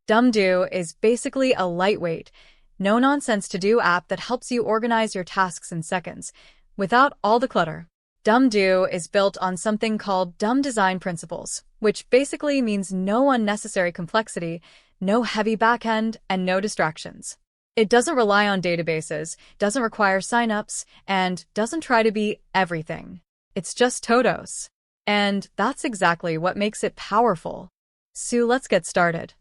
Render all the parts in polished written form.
DumbDo is basically a lightweight, no-nonsense to-do app that helps you organize your tasks in seconds, without all the clutter. DumbDo is built on something called dumb design principles, which basically means no unnecessary complexity, no heavy backend, and no distractions. It doesn't rely on databases, doesn't require signups, and doesn't try to be everything. It's just Todos. And that's exactly what makes it powerful. So let's get started.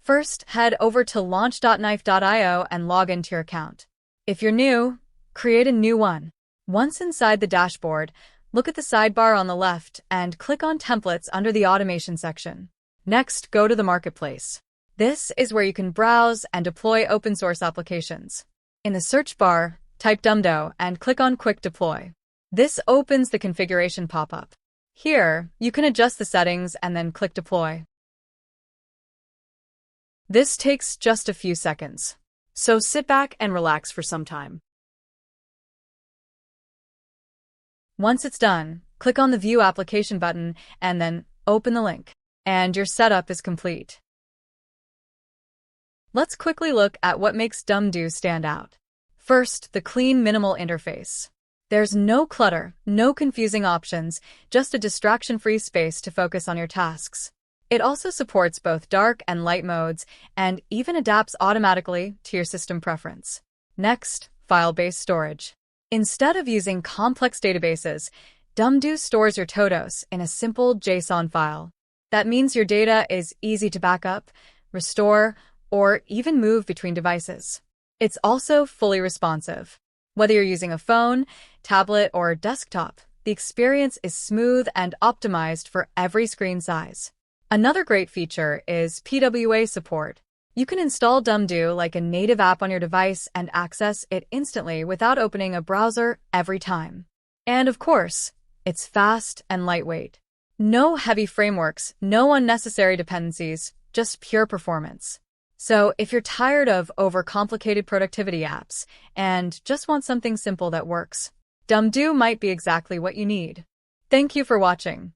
First, head over to launch.knife.io and log into your account. If you're new, create a new one. Once inside the dashboard, look at the sidebar on the left and click on Templates under the Automation section. Next, go to the Marketplace. This is where you can browse and deploy open-source applications. In the search bar, type DumbDo and click on Quick Deploy. This opens the configuration pop-up. Here, you can adjust the settings and then click Deploy. This takes just a few seconds, so sit back and relax for some time. Once it's done, click on the View Application button and then open the link, and your setup is complete. Let's quickly look at what makes DumbDo stand out. First, the clean, minimal interface. There's no clutter, no confusing options, just a distraction-free space to focus on your tasks. It also supports both dark and light modes and even adapts automatically to your system preference. Next, file-based storage. Instead of using complex databases, DumbDo stores your Todos in a simple JSON file. That means your data is easy to back up, restore, or even move between devices. It's also fully responsive. Whether you're using a phone, tablet, or desktop, the experience is smooth and optimized for every screen size. Another great feature is PWA support. You can install DumbDo like a native app on your device and access it instantly without opening a browser every time. And of course, it's fast and lightweight. No heavy frameworks, no unnecessary dependencies, just pure performance. So if you're tired of overcomplicated productivity apps and just want something simple that works, DumbDo might be exactly what you need. Thank you for watching.